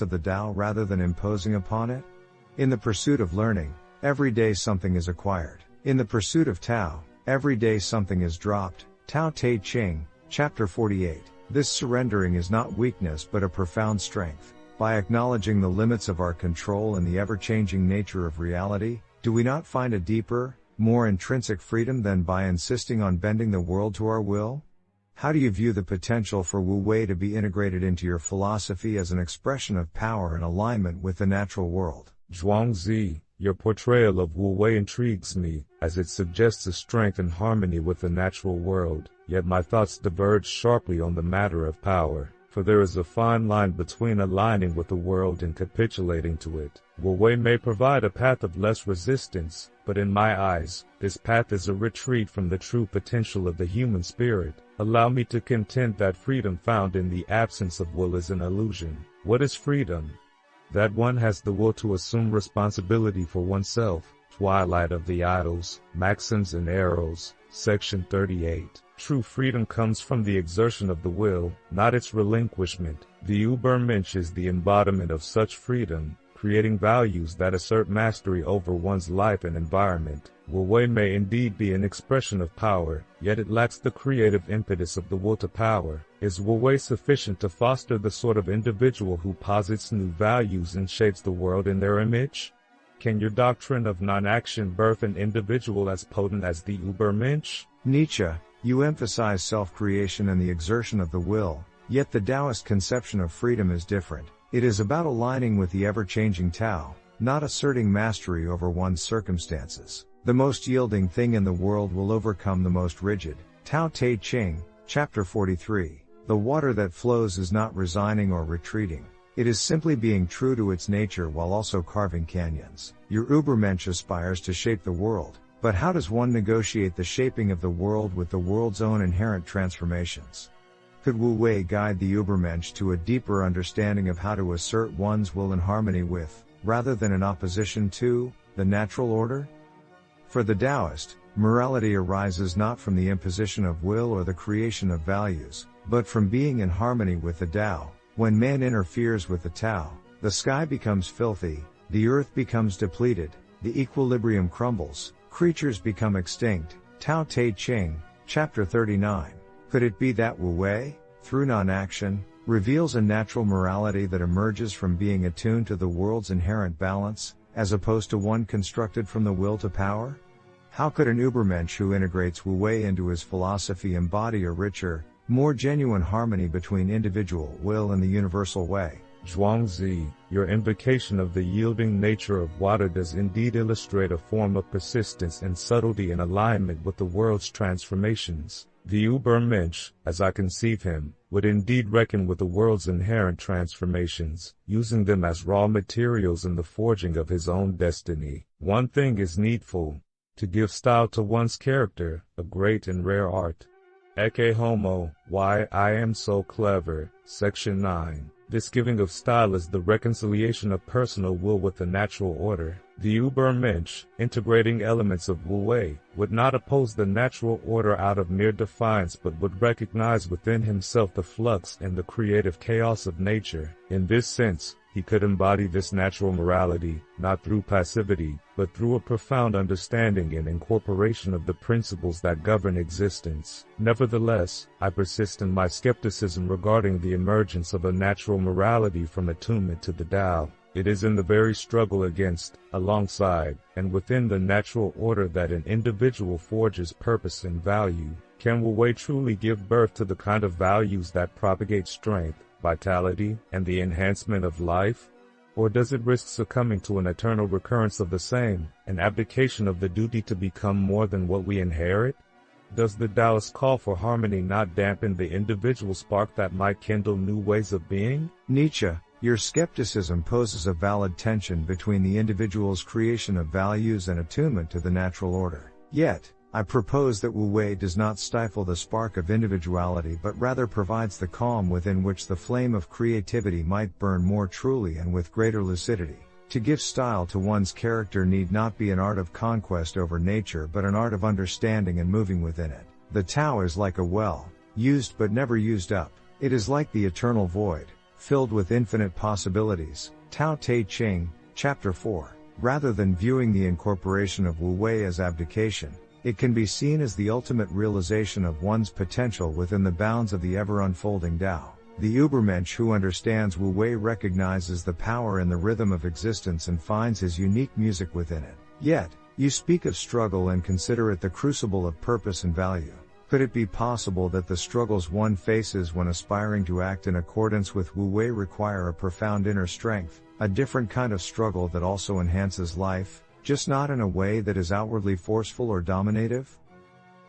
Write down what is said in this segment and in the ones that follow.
of the Tao rather than imposing upon it? In the pursuit of learning, every day something is acquired. In the pursuit of Tao, every day something is dropped. Tao Te Ching, Chapter 48. This surrendering is not weakness but a profound strength. By acknowledging the limits of our control and the ever-changing nature of reality, do we not find a deeper, more intrinsic freedom than by insisting on bending the world to our will? How do you view the potential for Wu Wei to be integrated into your philosophy as an expression of power and alignment with the natural world? Zhuangzi, your portrayal of Wu Wei intrigues me, as it suggests a strength and harmony with the natural world, yet my thoughts diverge sharply on the matter of power, for there is a fine line between aligning with the world and capitulating to it. Wu Wei may provide a path of less resistance, but in my eyes, this path is a retreat from the true potential of the human spirit. Allow me to contend that freedom found in the absence of will is an illusion. What is freedom? That one has the will to assume responsibility for oneself. Twilight of the Idols, Maxims and Arrows, Section 38. True freedom comes from the exertion of the will, not its relinquishment. The Übermensch is the embodiment of such freedom, creating values that assert mastery over one's life and environment. Wu Wei may indeed be an expression of power, yet it lacks the creative impetus of the will to power. Is Wu Wei sufficient to foster the sort of individual who posits new values and shapes the world in their image? Can your doctrine of non-action birth an individual as potent as the Übermensch? Nietzsche, you emphasize self-creation and the exertion of the will, yet the Taoist conception of freedom is different. It is about aligning with the ever-changing Tao, not asserting mastery over one's circumstances. The most yielding thing in the world will overcome the most rigid. Tao Te Ching, Chapter 43. The water that flows is not resigning or retreating. It is simply being true to its nature while also carving canyons. Your Übermensch aspires to shape the world, but how does one negotiate the shaping of the world with the world's own inherent transformations? Could Wu Wei guide the Übermensch to a deeper understanding of how to assert one's will in harmony with, rather than in opposition to, the natural order? For the Taoist, morality arises not from the imposition of will or the creation of values, but from being in harmony with the Tao. When man interferes with the Tao, the sky becomes filthy, the earth becomes depleted, the equilibrium crumbles, creatures become extinct. Tao Te Ching, Chapter 39. Could it be that Wu Wei, through non-action, reveals a natural morality that emerges from being attuned to the world's inherent balance, as opposed to one constructed from the will to power? How could an Übermensch who integrates Wu Wei into his philosophy embody a richer, more genuine harmony between individual will and the universal way? Zhuangzi, your invocation of the yielding nature of water does indeed illustrate a form of persistence and subtlety in alignment with the world's transformations. The Übermensch, as I conceive him, would indeed reckon with the world's inherent transformations, using them as raw materials in the forging of his own destiny. One thing is needful: to give style to one's character, a great and rare art. Ecce homo, why I am so clever, Section 9. This giving of style is the reconciliation of personal will with the natural order. The Übermensch, integrating elements of Wu Wei, would not oppose the natural order out of mere defiance but would recognize within himself the flux and the creative chaos of nature. In this sense, he could embody this natural morality, not through passivity, but through a profound understanding and incorporation of the principles that govern existence. Nevertheless, I persist in my skepticism regarding the emergence of a natural morality from attunement to the Tao. It is in the very struggle against, alongside, and within the natural order that an individual forges purpose and value. Can Wu Wei truly give birth to the kind of values that propagate strength, vitality, and the enhancement of life? Or does it risk succumbing to an eternal recurrence of the same, an abdication of the duty to become more than what we inherit? Does the Taoist call for harmony not dampen the individual spark that might kindle new ways of being? Nietzsche, your skepticism poses a valid tension between the individual's creation of values and attunement to the natural order. Yet, I propose that Wu Wei does not stifle the spark of individuality but rather provides the calm within which the flame of creativity might burn more truly and with greater lucidity. To give style to one's character need not be an art of conquest over nature but an art of understanding and moving within it. The Tao is like a well, used but never used up. It is like the eternal void, filled with infinite possibilities. Tao Te Ching, Chapter 4. Rather than viewing the incorporation of Wu Wei as abdication, it can be seen as the ultimate realization of one's potential within the bounds of the ever-unfolding Tao. The Übermensch who understands Wu Wei recognizes the power in the rhythm of existence and finds his unique music within it. Yet, you speak of struggle and consider it the crucible of purpose and value. Could it be possible that the struggles one faces when aspiring to act in accordance with Wu Wei require a profound inner strength, a different kind of struggle that also enhances life, just not in a way that is outwardly forceful or dominative?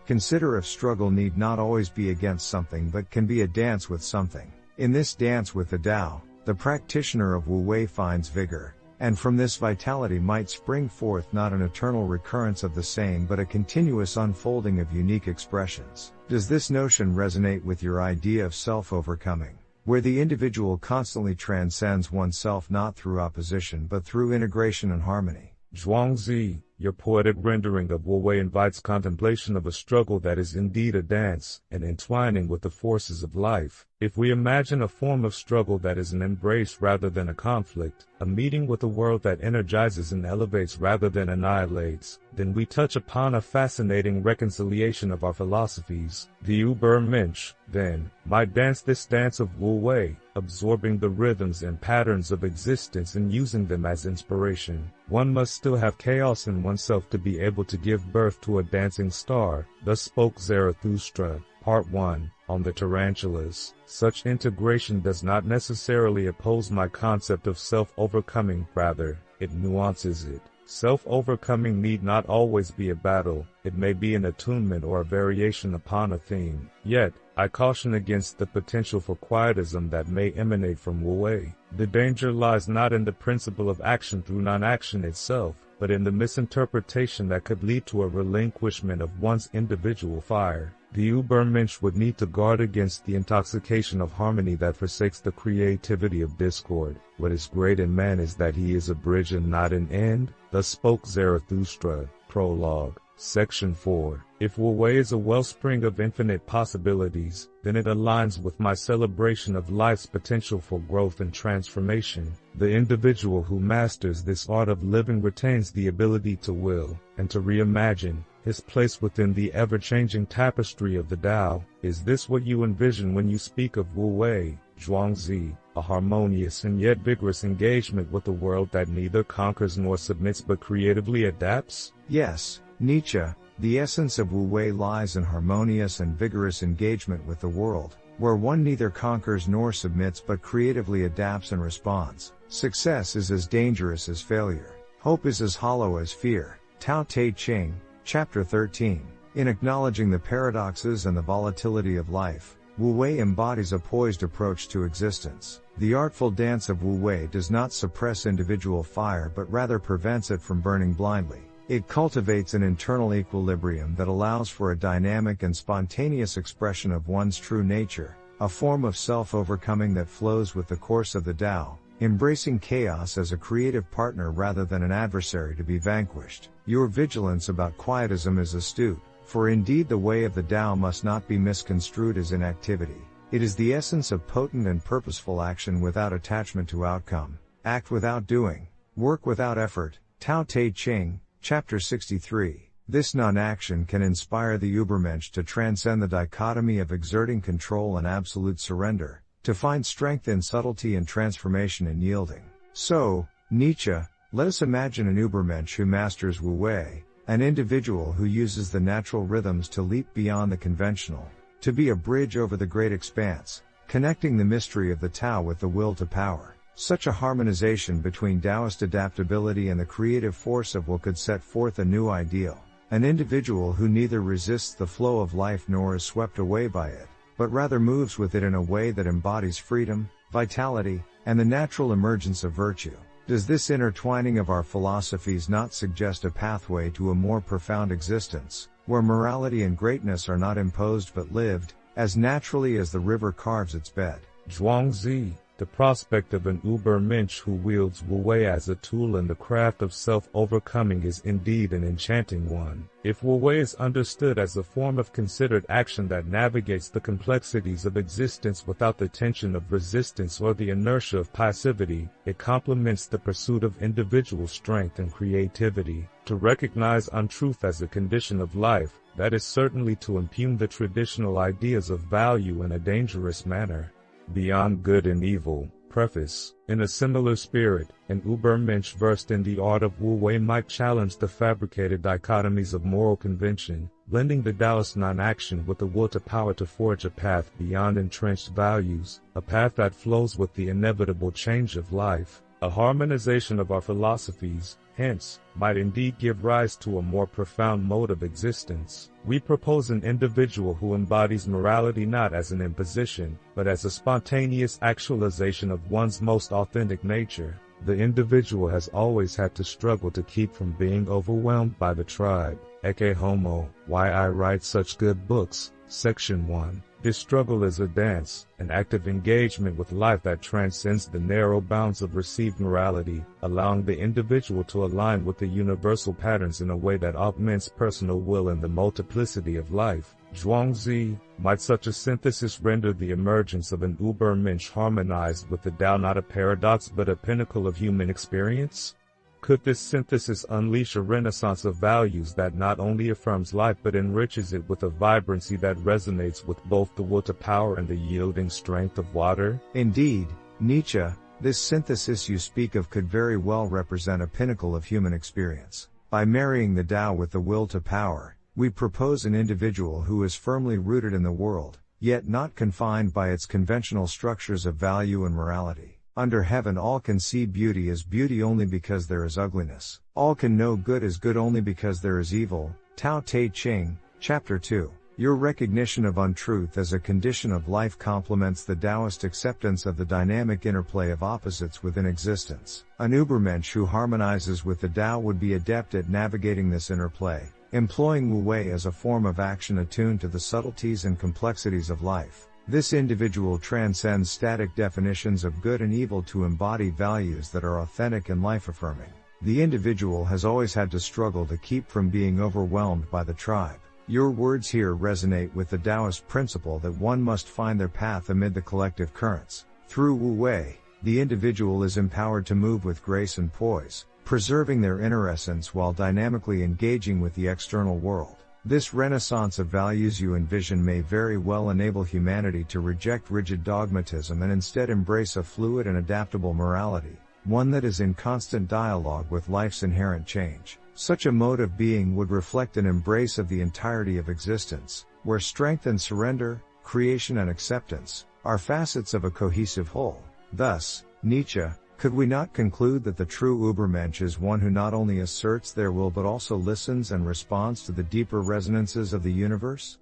Consider if struggle need not always be against something but can be a dance with something. In this dance with the Tao, the practitioner of Wu Wei finds vigor, and from this vitality might spring forth not an eternal recurrence of the same but a continuous unfolding of unique expressions. Does this notion resonate with your idea of self-overcoming, where the individual constantly transcends oneself not through opposition but through integration and harmony? Zhuangzi, your poetic rendering of Wu Wei invites contemplation of a struggle that is indeed a dance, and entwining with the forces of life. If we imagine a form of struggle that is an embrace rather than a conflict, a meeting with a world that energizes and elevates rather than annihilates, then we touch upon a fascinating reconciliation of our philosophies. The Übermensch, then, might dance this dance of Wu Wei, absorbing the rhythms and patterns of existence and using them as inspiration. One must still have chaos in oneself to be able to give birth to a dancing star. Thus spoke Zarathustra. Part 1, on the tarantulas. Such integration does not necessarily oppose my concept of self-overcoming, rather, it nuances it. Self-overcoming need not always be a battle, it may be an attunement or a variation upon a theme. Yet, I caution against the potential for quietism that may emanate from Wu Wei. The danger lies not in the principle of action through non-action itself, but in the misinterpretation that could lead to a relinquishment of one's individual fire. The Übermensch would need to guard against the intoxication of harmony that forsakes the creativity of discord. What is great in man is that he is a bridge and not an end. Thus spoke Zarathustra. Prologue. Section 4. If Wu Wei is a wellspring of infinite possibilities, then it aligns with my celebration of life's potential for growth and transformation. The individual who masters this art of living retains the ability to will, and to reimagine, his place within the ever-changing tapestry of the Tao. Is this what you envision when you speak of Wu Wei, Zhuangzi, a harmonious and yet vigorous engagement with a world that neither conquers nor submits but creatively adapts? Yes, Nietzsche, the essence of Wu Wei lies in harmonious and vigorous engagement with the world, where one neither conquers nor submits but creatively adapts and responds. Success is as dangerous as failure. Hope is as hollow as fear. Tao Te Ching, Chapter 13. In acknowledging the paradoxes and the volatility of life, Wu Wei embodies a poised approach to existence. The artful dance of Wu Wei does not suppress individual fire but rather prevents it from burning blindly. It cultivates an internal equilibrium that allows for a dynamic and spontaneous expression of one's true nature, a form of self-overcoming that flows with the course of the Tao, embracing chaos as a creative partner rather than an adversary to be vanquished. Your vigilance about quietism is astute, for indeed the way of the Tao must not be misconstrued as inactivity. It is the essence of potent and purposeful action without attachment to outcome. Act without doing. Work without effort. Tao Te Ching, Chapter 63. This non-action can inspire the Übermensch to transcend the dichotomy of exerting control and absolute surrender, to find strength in subtlety and transformation in yielding. So, Nietzsche, let us imagine an Übermensch who masters Wu Wei, an individual who uses the natural rhythms to leap beyond the conventional, to be a bridge over the great expanse, connecting the mystery of the Tao with the will to power. Such a harmonization between Taoist adaptability and the creative force of will could set forth a new ideal, an individual who neither resists the flow of life nor is swept away by it, but rather moves with it in a way that embodies freedom, vitality, and the natural emergence of virtue. Does this intertwining of our philosophies not suggest a pathway to a more profound existence, where morality and greatness are not imposed but lived, as naturally as the river carves its bed? Zhuangzi, The prospect of an Ubermensch who wields Wu Wei as a tool in the craft of self-overcoming is indeed an enchanting one. If Wu Wei is understood as a form of considered action that navigates the complexities of existence without the tension of resistance or the inertia of passivity, it complements the pursuit of individual strength and creativity. To recognize untruth as a condition of life, that is certainly to impugn the traditional ideas of value in a dangerous manner. Beyond Good and Evil. Preface. In a similar spirit, an Ubermensch versed in the art of Wu Wei might challenge the fabricated dichotomies of moral convention, blending the Taoist non-action with the will to power to forge a path beyond entrenched values, a path that flows with the inevitable change of life. A harmonization of our philosophies, hence, might indeed give rise to a more profound mode of existence. We propose an individual who embodies morality not as an imposition, but as a spontaneous actualization of one's most authentic nature. The individual has always had to struggle to keep from being overwhelmed by the tribe. Ecce Homo, Why I Write Such Good Books, Section 1. This struggle is a dance, an active engagement with life that transcends the narrow bounds of received morality, allowing the individual to align with the universal patterns in a way that augments personal will in the multiplicity of life. Zhuangzi. Might such a synthesis render the emergence of an Ubermensch harmonized with the Tao not a paradox but a pinnacle of human experience? Could this synthesis unleash a renaissance of values that not only affirms life but enriches it with a vibrancy that resonates with both the will to power and the yielding strength of water? Indeed, Nietzsche, this synthesis you speak of could very well represent a pinnacle of human experience. By marrying the Tao with the will to power, we propose an individual who is firmly rooted in the world, yet not confined by its conventional structures of value and morality. Under heaven all can see beauty as beauty only because there is ugliness. All can know good as good only because there is evil. Tao Te Ching, Chapter 2. Your recognition of untruth as a condition of life complements the Taoist acceptance of the dynamic interplay of opposites within existence. An Ubermensch who harmonizes with the Tao would be adept at navigating this interplay, employing Wu Wei as a form of action attuned to the subtleties and complexities of life. This individual transcends static definitions of good and evil to embody values that are authentic and life-affirming. The individual has always had to struggle to keep from being overwhelmed by the tribe. Your words here resonate with the Taoist principle that one must find their path amid the collective currents. Through Wu Wei, the individual is empowered to move with grace and poise, preserving their inner essence while dynamically engaging with the external world. This renaissance of values you envision may very well enable humanity to reject rigid dogmatism and instead embrace a fluid and adaptable morality, one that is in constant dialogue with life's inherent change. Such a mode of being would reflect an embrace of the entirety of existence, where strength and surrender, creation and acceptance, are facets of a cohesive whole. Thus, Nietzsche, could we not conclude that the true Ubermensch is one who not only asserts their will but also listens and responds to the deeper resonances of the universe?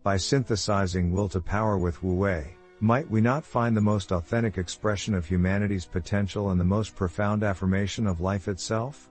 By synthesizing will to power with Wu Wei, might we not find the most authentic expression of humanity's potential and the most profound affirmation of life itself?